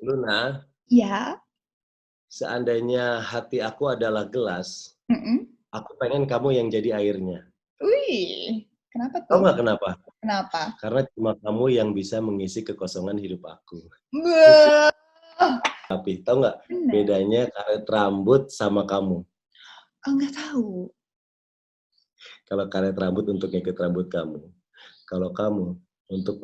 Luna, Ya. seandainya hati aku adalah gelas, Mm-mm. aku pengen kamu yang jadi airnya. Wih, kenapa Tahu tuh? nggak kenapa? Kenapa? Karena cuma kamu yang bisa mengisi kekosongan hidup aku. Wah, Tapi tahu nggak benar. bedanya karet rambut sama kamu? Oh, nggak tahu. Kalau karet rambut untuk ngikut rambut kamu, kalau kamu untuk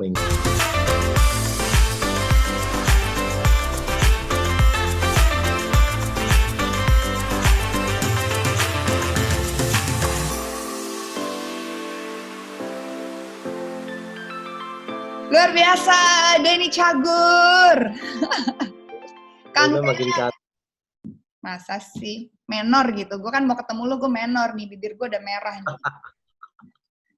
Luar biasa, Denny Cagur. Kang Luna makin cantik. Masa sih? Menor gitu. Gue kan mau ketemu lu, gue menor nih. Bibir gue udah merah nih.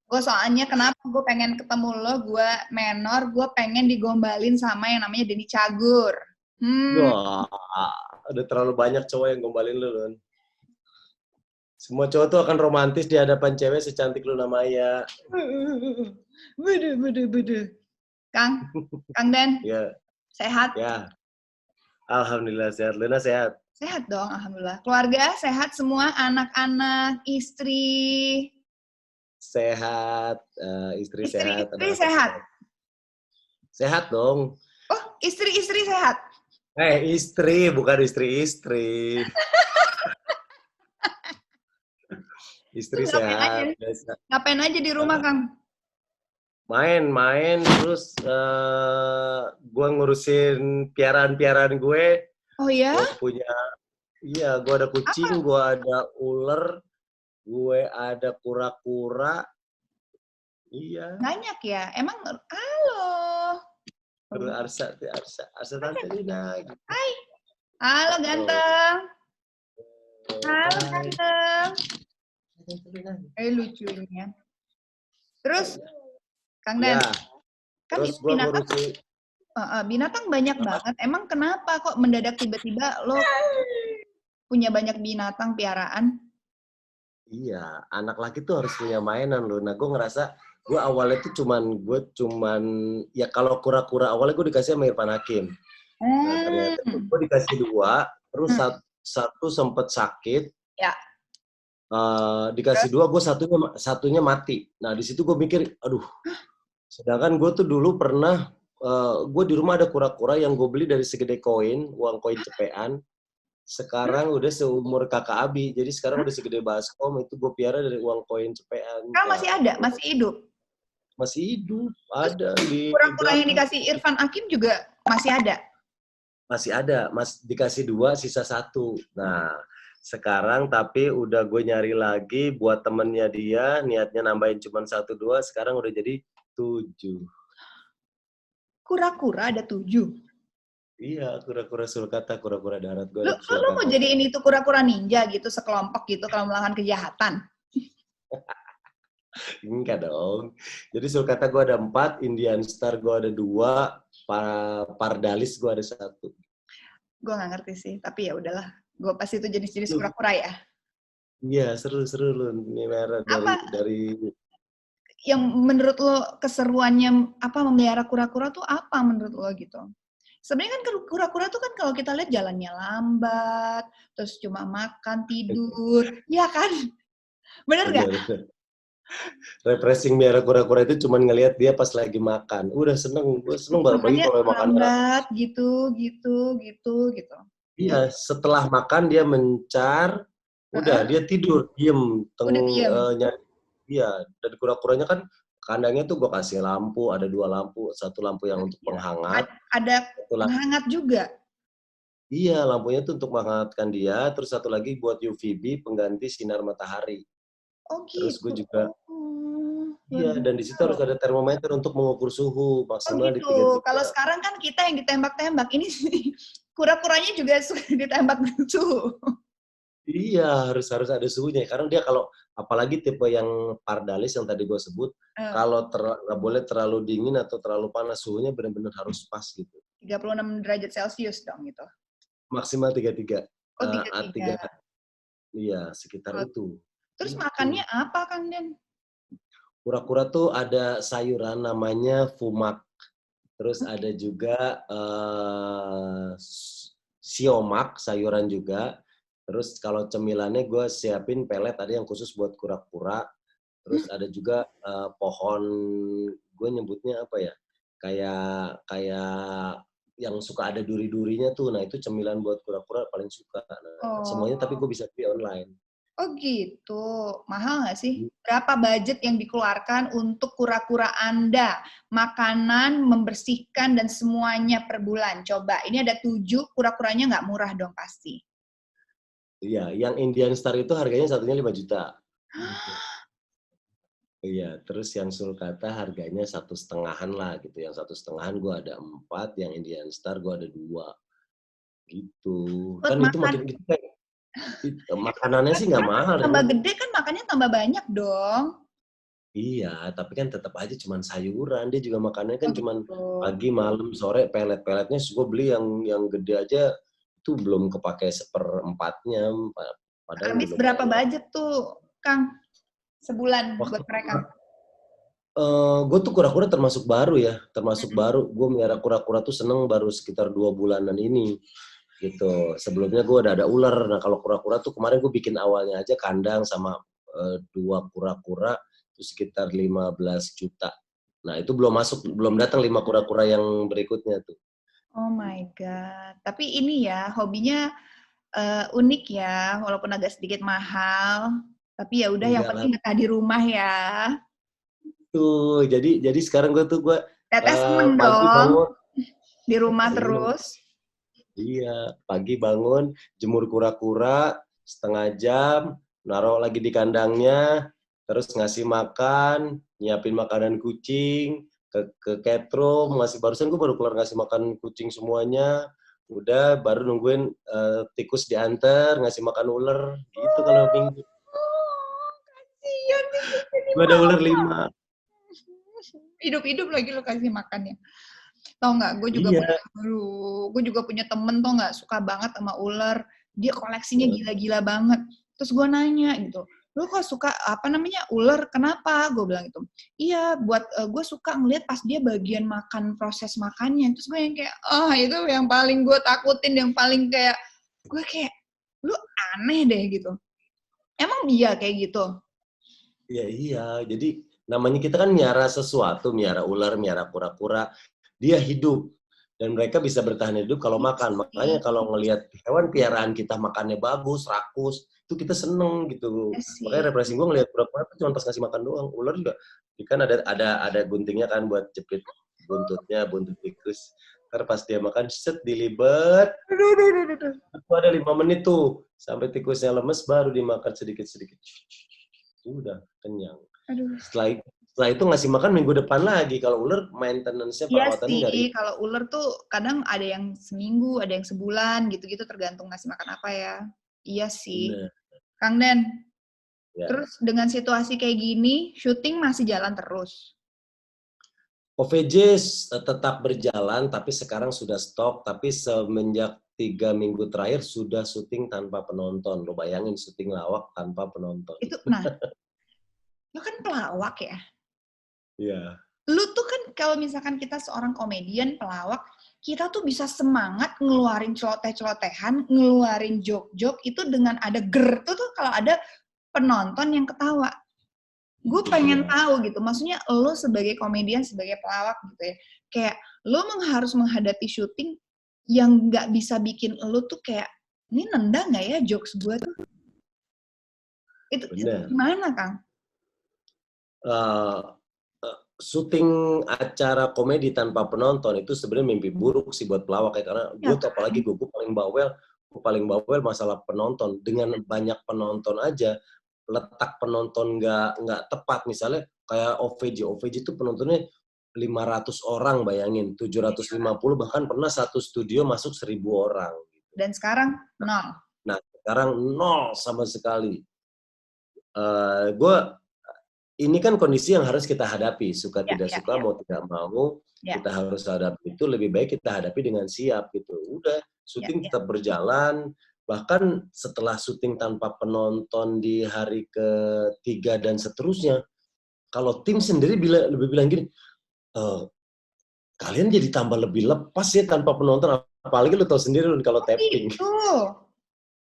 Gue soalnya kenapa gue pengen ketemu lo, gue menor, gue pengen digombalin sama yang namanya Denny Cagur. Wah, udah terlalu banyak cowok yang gombalin lu, Lun. Semua cowok tuh akan romantis di hadapan cewek secantik Luna Maya. Bedu. Kang Den, Ya, sehat? ya. Alhamdulillah sehat. Luna sehat. Sehat dong, alhamdulillah. Keluarga sehat semua, anak-anak, istri. Sehat, istri sehat, Istri anak-anak sehat. sehat. Sehat dong. Oh, istri sehat. Istri, bukan istri-istri. Istri Terus ngapain aja? sehat. Biasa. Ngapain aja di rumah, Kang? Main, terus gue ngurusin piaraan-piaraan gue. Oh ya? Gue punya, iya, gue ada kucing, Apa? gue ada ular, gue ada kura-kura. Iya. Banyak ya? Emang, halo. Terus Arsa tante Lina. Gitu. Hai. Halo, ganteng. Halo, Hai. ganteng. Lucunya. Terus, Kang Dan, Ya, kan terus itu gue ngurusin. binatang banyak banget. Emang kenapa kok mendadak tiba-tiba lo punya banyak binatang piaraan? Iya, anak laki tuh harus punya mainan loh. Nah, gue ngerasa gue awalnya tuh cuman ya kalau kura-kura awalnya gue dikasih sama Irfan Hakim. Nah, ternyata gue dikasih 2, terus satu sempet sakit. Ya. Dikasih 2, gue satunya mati. Nah, di situ gue mikir, aduh. Sedangkan gue tuh dulu pernah, gue di rumah ada kura-kura yang gue beli dari segede koin, uang koin cepean. Sekarang udah seumur kakak Abi, jadi sekarang udah segede baskom, itu gue piara dari uang koin cepean. Sekarang masih ada, masih hidup. Masih hidup, ada di Kura-kura yang belakang. dikasih Irfan Hakim juga masih ada? Masih ada, dikasih 2, sisa 1. Nah, sekarang tapi udah gue nyari lagi buat temennya dia, niatnya nambahin cuma 1-2, sekarang udah jadi 7. Kura-kura ada 7? Iya, kura-kura sulcata, kura-kura darat. Gue Lu ada mau sulcata. jadi ini tuh kura-kura ninja gitu, sekelompok gitu kalau melakukan kejahatan? Enggak dong. Jadi sulcata gue ada 4, Indian Star gue ada 2, Pardalis gue ada 1. Gue nggak ngerti sih, tapi ya udahlah. Gue pasti itu jenis-jenis kura-kura ya. Iya, seru-seru lu. Ini merah dari yang menurut lo keseruannya apa memelihara kura-kura tuh apa menurut lo gitu? Sebenarnya kan kura-kura tuh kan kalau kita lihat jalannya lambat, terus cuma makan, tidur, ya kan? Bener nggak? Refreshing biara kura-kura itu cuma ngelihat dia pas lagi makan. Udah seneng, gue seneng banget lagi Makannya kalau makannya. lambat gitu. Iya, setelah makan dia mencar, udah dia tidur, diem, Udah diem. nyari. Iya, dan kura-kuranya kan kandangnya tuh gue kasih lampu, ada 2 lampu, 1 lampu yang untuk penghangat, Ada 1 lampu. penghangat juga. Iya, lampunya tuh untuk menghangatkan dia, terus 1 lagi buat UVB pengganti sinar matahari. Oh Terus gitu. gue juga, Luar iya, dan di situ biasa harus loh. ada termometer untuk mengukur suhu Oh maksimal di gitu. 33. Kalau sekarang kan kita yang ditembak-tembak, ini sih kura-kuranya juga suka ditembak suhu. Iya, harus ada suhunya. Karena dia kalau, apalagi tipe yang Pardalis yang tadi gue sebut, kalau nggak boleh terlalu dingin atau terlalu panas, suhunya benar-benar harus pas gitu. 36 derajat Celcius dong gitu. Maksimal 33. Oh 33. Iya, sekitar itu. Terus Gitu. makannya apa Kang Den? Kura-kura tuh ada sayuran namanya fumak. Terus ada juga siomak, sayuran juga. Terus kalau cemilannya gue siapin pelet, ada yang khusus buat kura-kura. Terus ada juga pohon, gue nyebutnya apa ya? Kayak kayak yang suka ada duri-durinya tuh. Nah, itu cemilan buat kura-kura paling suka. Nah, semuanya tapi Oh. gue bisa beli online. Oh gitu, mahal nggak sih? Berapa budget yang dikeluarkan untuk kura-kura Anda? Makanan, membersihkan, dan semuanya per bulan. Coba, ini ada 7, kura-kuranya nggak murah dong pasti. Iya, yang Indian Star itu harganya satunya 5 juta. Gitu. Iya, terus yang sulcata harganya 1,5-an lah gitu. Yang 1,5-an gue ada 4, yang Indian Star gue ada 2. Gitu. Buat Kan itu makan, makin gitu kan. Makanannya sih nggak mahal. tambah gede kan makannya tambah banyak dong. Iya, tapi kan tetap aja cuman sayuran. Dia juga makannya kan Oh cuman gitu. pagi, malam, sore, pelet-peletnya gue beli yang gede aja itu belum kepake 1/4-nya. Padahal Habis udah berapa lumayan. budget tuh, Kang? Sebulan Waktu buat mereka? gue tuh kura-kura termasuk baru ya, termasuk baru. Gue melihara kura-kura tuh seneng baru sekitar 2 bulanan ini. Gitu. Sebelumnya gue udah ada ular. Nah kalau kura-kura tuh kemarin gue bikin awalnya aja kandang sama 2 kura-kura itu sekitar 15 juta. Nah itu belum datang 5 kura-kura yang berikutnya tuh. Oh my God. Tapi ini ya, hobinya unik ya, walaupun agak sedikit mahal. Tapi ya udah, yang Enggak lah. penting betah di rumah ya. Tuh, jadi sekarang gue Teteh seneng pagi dong bangun. di rumah Seneng. terus. Iya, pagi bangun, jemur kura-kura, setengah jam, naruh lagi di kandangnya, terus ngasih makan, nyiapin makanan kucing, ke catrum, barusan gue baru keluar ngasih makan kucing semuanya, udah baru nungguin tikus diantar, ngasih makan ular, gitu kalau minggu. Oh, kasihan tikusnya Gue ada ular dibawa. 5. Hidup-hidup lagi lo kasih makannya. Tau nggak, Iya. gue juga punya temen tau nggak, suka banget sama ular. Dia koleksinya gila-gila banget. Terus gue nanya gitu, lo kok suka apa namanya ular? Kenapa? Gue bilang gitu. Iya, buat gue suka ngeliat pas dia bagian makan, proses makannya. Terus gue yang kayak, itu yang paling gue takutin, yang paling kayak gue kayak, lu aneh deh gitu. Emang dia kayak gitu? Iya, iya. Jadi namanya kita kan miara sesuatu, miara ular, miara kura-kura, dia hidup. Dan mereka bisa bertahan hidup kalau Iya makan. sih. Makanya kalau ngelihat hewan piaraan kita makannya bagus, rakus, itu kita seneng gitu. Iya Makanya sih. refreshing gue ngelihat kura-kura itu cuma pas ngasih makan doang. Ular juga, kan ada guntingnya kan buat jepit buntutnya, buntut tikus. Ntar pas dia makan, set, dilibet, Aduh, aduh, aduh, aduh. itu ada 5 menit tuh. Sampai tikusnya lemes, baru dimakan sedikit-sedikit. Udah, kenyang. Aduh. Setelah itu ngasih makan minggu depan lagi. Kalau ular maintenance-nya Iya perawatannya sih, nggak ribet. kalau ular tuh kadang ada yang seminggu, ada yang sebulan, gitu-gitu tergantung ngasih makan apa ya. Iya sih. Bener. Kang Den, Ya. terus dengan situasi kayak gini, syuting masih jalan terus? OVJ tetap berjalan, tapi sekarang sudah stop. Tapi semenjak 3 minggu terakhir sudah syuting tanpa penonton. Lo bayangin syuting lawak tanpa penonton. Itu, nah, lo kan pelawak ya. Iya. Lu tuh kan kalau misalkan kita seorang komedian, pelawak, kita tuh bisa semangat ngeluarin celoteh-celotehan, ngeluarin joke-joke itu dengan ada ger tuh kalau ada penonton yang ketawa. Gue pengen tahu gitu, maksudnya lo sebagai komedian, sebagai pelawak gitu ya, kayak lo harus menghadapi syuting yang nggak bisa bikin lo tuh kayak, ini nendang nggak ya jokes gue tuh? Itu Bener. gimana, Kang? Syuting acara komedi tanpa penonton itu sebenarnya mimpi buruk sih buat pelawak ya, karena Ya gue tuh kan? apalagi gue paling bawel masalah penonton. Dengan banyak penonton aja, letak penonton nggak tepat, misalnya kayak OVJ itu penontonnya 500 orang, bayangin 750, bahkan pernah satu studio masuk 1.000 orang. Dan sekarang nol. Nah sekarang nol sama sekali. Gue ini kan kondisi yang harus kita hadapi, suka Ya, tidak ya, suka, ya, mau tidak mau, ya, kita harus hadapi itu, lebih baik kita hadapi dengan siap gitu. Udah, ya, syuting ya. tetap berjalan, bahkan setelah syuting tanpa penonton di hari ketiga dan seterusnya, kalau tim sendiri lebih bilang gini, kalian jadi tambah lebih lepas ya tanpa penonton, apalagi lu tahu sendiri lu kalau tapping. Gitu.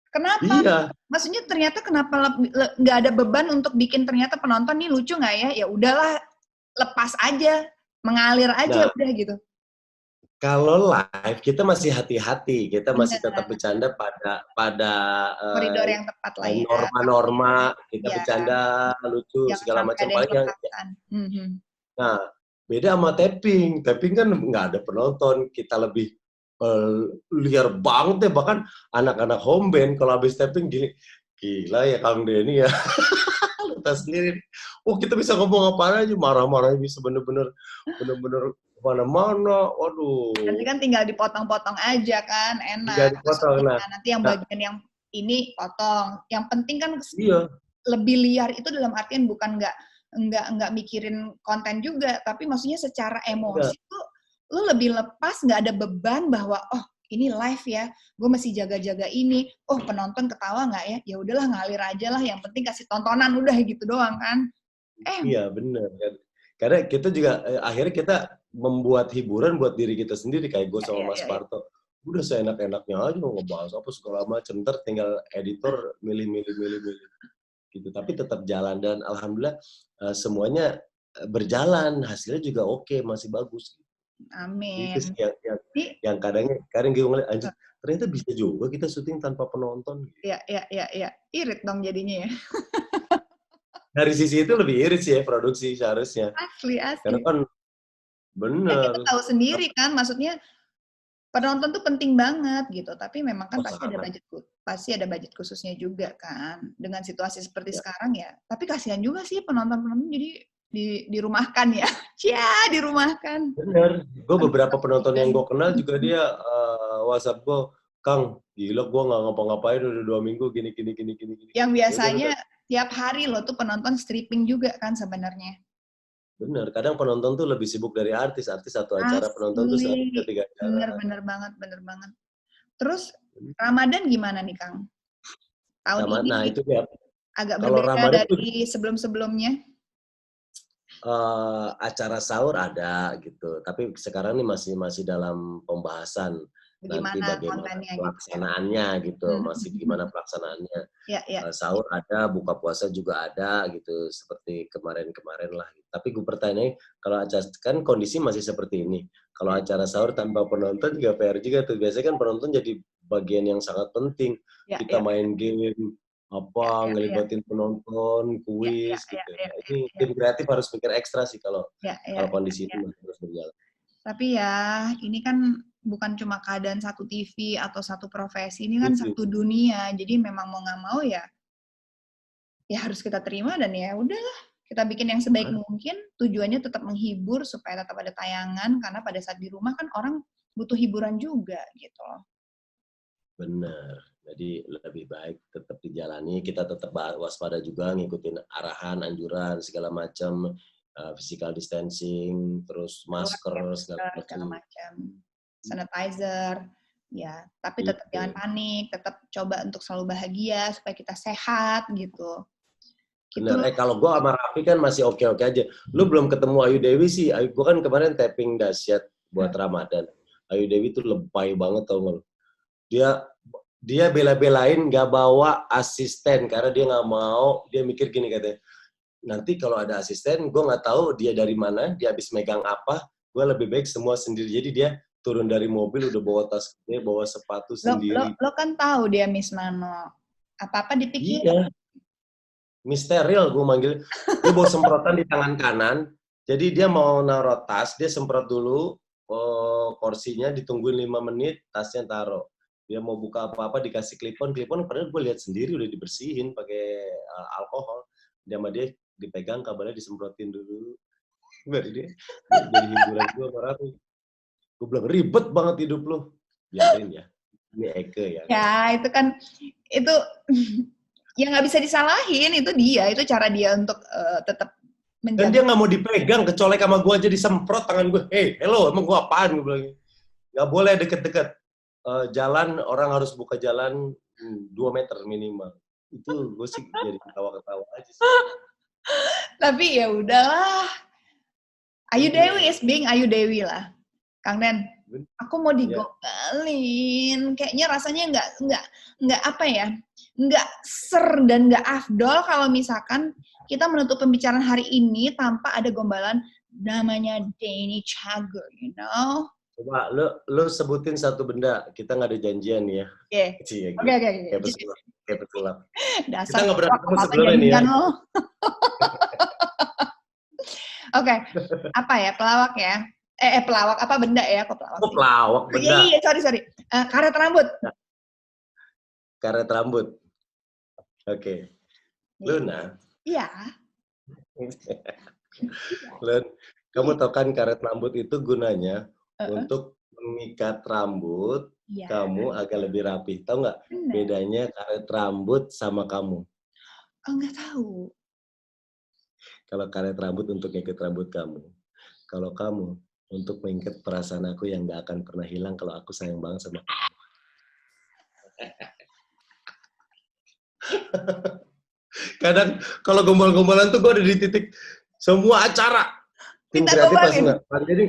Kenapa? Iya. Maksudnya ternyata kenapa nggak ada beban untuk bikin ternyata penonton nih lucu nggak ya? Ya udahlah, lepas aja, mengalir aja Nah, udah gitu. kalau live kita masih hati-hati, kita masih tetap Benar. bercanda pada Koridor yang tepat lah ya. norma-norma, kita Ya, bercanda lucu jangan segala sampai macam. ada yang Paling yang kelewatan. Mhm. nah beda sama tapping. Tapping kan nggak ada penonton, kita lebih liar banget ya, bahkan anak-anak home band kalau habis tapping gini, gila ya Kang Denny ya. Kita sendiri, kita bisa ngomong apa aja, marah-marahnya bisa bener-bener kemana-mana, Nanti waduh, kan tinggal dipotong-potong aja kan, enak. jadi potong. Masukinnya. Nanti yang Nah, bagian yang ini potong. Yang penting kan iya, lebih liar itu dalam artian bukan nggak mikirin konten juga, tapi maksudnya secara enggak, emosi tuh lu lebih lepas, nggak ada beban bahwa oh ini live ya, gue masih jaga-jaga ini, oh penonton ketawa nggak ya, ya udahlah ngalir aja lah, yang penting kasih tontonan udah gitu doang kan. iya bener kan. Karena kita juga akhirnya kita membuat hiburan buat diri kita sendiri, kayak gue Ya sama Mas ya ya. Parto. Udah seenak-enaknya aja mau ngebahas apa segala macam, ntar tinggal editor milih gitu. Tapi tetap jalan dan alhamdulillah semuanya berjalan, hasilnya juga oke, masih bagus. Itu Amin. sih yang kadang gue ngeliat, anjir, ternyata bisa juga kita syuting tanpa penonton. Ya, irit dong jadinya ya. Dari sisi itu lebih irit sih ya produksi seharusnya. Asli Karena asli. kan Ya kita bener. tahu sendiri kan, maksudnya penonton tuh penting banget gitu, tapi memang kan Oh, sangat. pasti ada budget khususnya juga kan. Dengan situasi seperti Ya, sekarang ya, tapi kasihan juga sih penonton-penonton jadi dirumahkan ya. Cia, dirumahkan. bener. Gue beberapa penonton yang Penonton. gue kenal juga dia WhatsApp gue, Kang, gila gue nggak ngapa-ngapain udah 2 minggu gini. Yang Ya udah lu biasanya tiap hari lo tuh penonton stripping juga kan sebenarnya. bener. Kadang penonton tuh lebih sibuk dari artis. Artis satu acara, penonton tuh Asli. 3 acara. Bener banget, bener banget. Terus Ramadan gimana nih Kang? Tahun Nah ini itu ya. agak Kalau berbeda Ramadan tuh dari sebelum-sebelumnya. acara sahur ada gitu, tapi sekarang ini masih dalam pembahasan nanti Bagaimana bagaimana kontennya gitu ya. pelaksanaannya gitu, masih gimana pelaksananya. Ya, ya. Sahur ada, buka puasa juga ada gitu, seperti kemarin-kemarin lah. Tapi gue bertanya, kalau acara kan kondisi masih seperti ini, kalau acara sahur tanpa penonton juga PR juga tuh. Biasanya kan penonton jadi bagian yang sangat penting. Ya, Kita ya, main game, ya, apa, ya, ya, ngelibatin penonton, ya, ya, kuis ya, gitu. ya, Nah, ya, ini ya, tim kreatif harus mikir ekstra sih kalau ya, ya, kalau ya, kondisi itu ya. masih terus berjalan. Tapi ya, ini kan bukan cuma keadaan satu TV atau satu profesi, ini kan Setuju. satu dunia. Jadi memang mau nggak mau ya, ya harus kita terima dan ya udahlah kita bikin yang sebaik mungkin. Tujuannya tetap menghibur supaya tetap ada tayangan karena pada saat di rumah kan orang butuh hiburan juga gitu loh. Bener. Jadi lebih baik tetap dijalani, kita tetap waspada juga, ngikutin arahan, anjuran, segala macam, physical distancing, terus Keluar masker, pakai segala masker segala macam. macam, sanitizer, ya. Tapi tetap jangan Itu. panik, tetap coba untuk selalu bahagia supaya kita sehat gitu. Gitu Bener. loh. Kalau gue sama Raffi kan masih oke-oke aja. Lu belum ketemu Ayu Dewi sih. Gue kan kemarin tapping dahsyat buat Ramadan. Ayu Dewi tuh lebay banget tau gak lu. Dia bela-belain gak bawa asisten karena dia nggak mau. Dia mikir gini katanya, nanti kalau ada asisten, gue nggak tahu dia dari mana, dia habis megang apa, gue lebih baik semua sendiri. Jadi dia turun dari mobil udah bawa tas gede, bawa sepatu sendiri. Lo kan tahu dia Miss Nano. Apa-apa dipikir. Iya, misterial gue manggil. Dia bawa semprotan di tangan kanan, jadi dia mau naruh tas, dia semprot dulu, kursinya ditungguin 5 menit, tasnya taruh. Dia mau buka apa-apa dikasih klipon, padahal gue lihat sendiri udah dibersihin pakai alkohol. Dia sama dia dipegang, kabarnya disemprotin dulu. Jadi dia jadi hiburan gue sama Ratu. Gue bilang ribet banget hidup lo. Biarin ya. Ini Eke ya. Ya, itu kan itu ya nggak bisa disalahin, itu itu cara dia untuk tetap Dan menjaga. dia nggak mau dipegang, kecolek sama gue aja disemprot tangan gue. Hey, hello, emang gue apaan? Gue bilang. Nggak boleh deket-deket. Jalan, orang harus buka jalan 2 meter minimal. Itu gue sih jadi ketawa-ketawa aja sih. Tapi ya udahlah. Ayu Dewi is being Ayu Dewi lah. Kang Den. Aku mau Ya. digombalin. Kayaknya rasanya nggak apa ya, nggak ser dan nggak afdol kalau misalkan kita menutup pembicaraan hari ini tanpa ada gombalan namanya Denny Cagur, you know? Coba lu sebutin satu benda, kita nggak ada janjian nih ya. Oke, Cie, oke, gitu. oke. Kayak pesulap. Kita Dasar nggak pernah pelawak, ketemu apa sebelumnya nih ya. janjian lo? Oke, apa ya, pelawak ya? Pelawak, apa benda ya? Kok pelawak Oh, sih? pelawak benda. Iya, sorry. Karet rambut. Karet rambut. Oke. Luna. Iya. Lun, kamu tahu kan karet rambut itu gunanya Uh-uh. untuk mengikat rambut Iya. kamu agak lebih rapi. Tahu nggak Benar. bedanya karet rambut sama kamu? Oh, nggak tahu. Kalau karet rambut untuk mengikat rambut kamu. Kalau kamu untuk mengikat perasaan aku yang nggak akan pernah hilang kalau aku sayang banget sama kamu. Kadang kalau gombal-gombalan tuh gue ada di titik semua acara. Tim Minta kreatif pasti gombalin. nggak. Jadi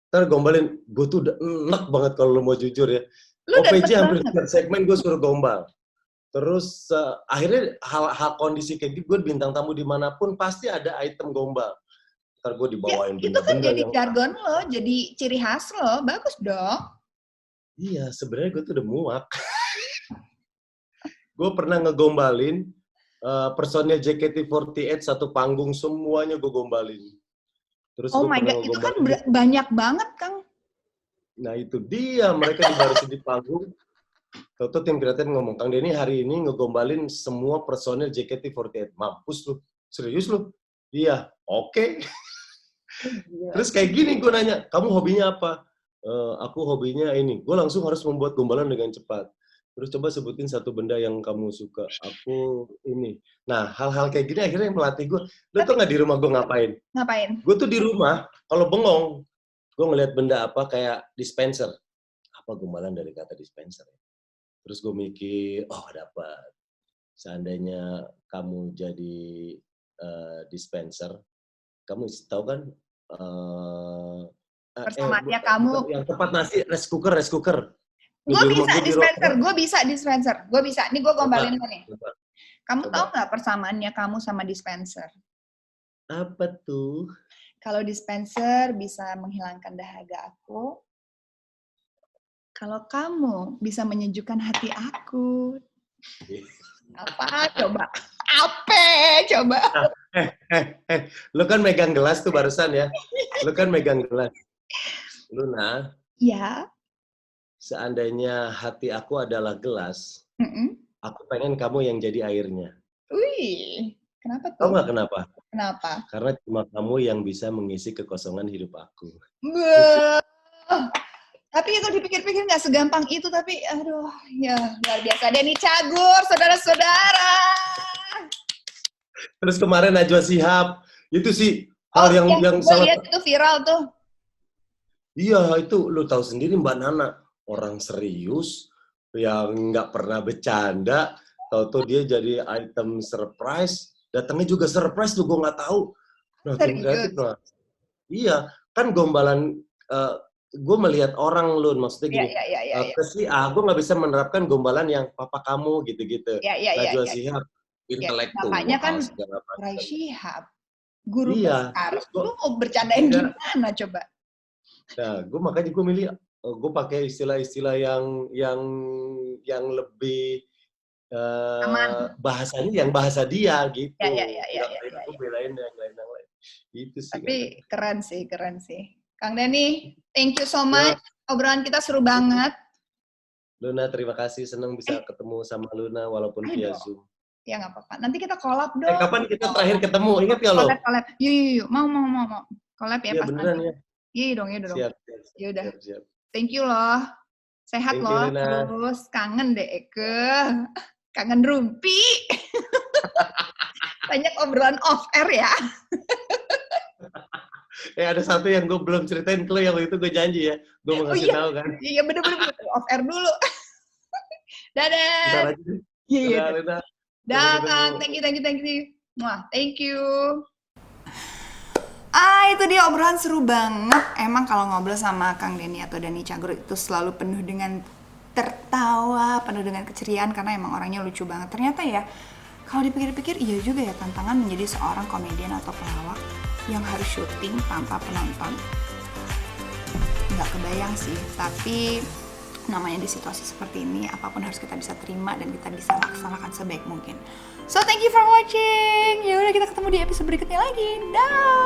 ntar gombalin. Gue tuh udah enak banget kalau lo mau jujur ya. Lu OPJ dapet hampir banget. setiap segmen gue suruh gombal. Terus akhirnya hal kondisi kayak gitu, gue bintang tamu dimanapun pasti ada item gombal. Ntar gue Ya, dibawain itu kan benda-benda jadi yang... jargon lo, jadi ciri khas lo. Bagus dong. Iya, sebenarnya gue tuh udah muak. Gue pernah ngegombalin personil JKT48 satu panggung, semuanya gue gombalin. Terus Oh gue my pernah God, itu kan ngegombalin. banyak banget, Kang. Nah itu dia, mereka dibarisin di panggung. Tahu-tahu tim kreatif ngomong, Kang Denny hari ini ngegombalin semua personil JKT48. Mampus lu, serius lu? Iya, oke. Terus kayak gini gue nanya, kamu hobinya apa? Aku hobinya ini. Gue langsung harus membuat gombalan dengan cepat. Terus coba sebutin satu benda yang kamu suka. Aku ini. Nah, hal-hal kayak gini akhirnya yang melatih gue. Lu tau nggak di rumah gue ngapain? Ngapain? Gue tuh di rumah, kalau bengong, gue ngeliat benda apa kayak dispenser. Apa gombalan dari kata dispenser? Terus gue mikir, oh dapat. Seandainya kamu jadi dispenser, kamu tahu kan Persamaannya kamu. yang tempat nasi rice cooker. Gue Di rumah bisa gue dispenser. Gue bisa. Ini gue gombalin lo nih. Coba. Kamu tahu nggak persamaannya kamu sama dispenser? Apa tuh? Kalau dispenser bisa menghilangkan dahaga aku. Kalau kamu bisa menyejukkan hati aku. Apa coba? Apa coba? Lu kan megang gelas tuh barusan ya. Lu kan megang gelas. Luna. Ya. Seandainya hati aku adalah gelas, aku pengen kamu yang jadi airnya. Wih, kenapa tuh? Tahu nggak kenapa? Kenapa? Karena cuma kamu yang bisa mengisi kekosongan hidup aku. Tapi itu dipikir-pikir nggak segampang itu, tapi aduh, ya luar biasa. Denny Cagur, saudara-saudara. Terus kemarin Najwa Shihab, itu sih hal yang sangat... lihat itu viral tuh. Iya, itu lu tahu sendiri Mbak Nana, orang serius yang nggak pernah bercanda, tahu-tahu dia jadi item surprise, datangnya juga surprise tuh, gue nggak tahu. Nah, tim kreatif, nah, iya, kan gombalan, gue melihat orang lu, maksudnya gini, ke si A, gue nggak bisa menerapkan gombalan yang papa kamu gitu-gitu. Najwa Shihab, intelektual. Makanya kan Rai Shihab, guru besar, lu mau bercandain gimana coba? Nah, makanya gue milih, gue pakai istilah-istilah yang lebih bahasanya yang bahasa dia gitu. Aku belain yang lain. Itu sih. Tapi keren sih. Kang Denny, thank you so much. Obrolan kita seru banget. Luna, terima kasih. Senang bisa ketemu sama Luna walaupun via Zoom. Ya nggak apa-apa. Nanti kita collab dong. Kapan kita terakhir ketemu? Ingat nggak lo? Collab. Yuk. Mau. Collab ya pas beneran, nanti. Ya. Iya dong. Siap. Yaudah. Thank you loh. Sehat loh. Terus kangen deh kangen rumpi. Banyak obrolan off air ya. Ada satu yang gue belum ceritain ke lo, yang itu gue janji ya. Gue mau ngasih tahu kan. Iya bener. Off air dulu. Dadah. Bentar aja. Iya. Dah, Kang. Thank you. Wah, thank you. Itu dia obrolan seru banget. Emang kalau ngobrol sama Kang Denny atau Denny Cagur itu selalu penuh dengan tertawa, penuh dengan keceriaan karena emang orangnya lucu banget. Ternyata ya, kalau dipikir-pikir iya juga ya tantangan menjadi seorang komedian atau pelawak yang harus syuting tanpa penonton. Nggak kebayang sih, tapi namanya di situasi seperti ini, apapun harus kita bisa terima dan kita bisa laksanakan sebaik mungkin. So, thank you for watching. Ya udah, kita ketemu di episode berikutnya lagi. Dah.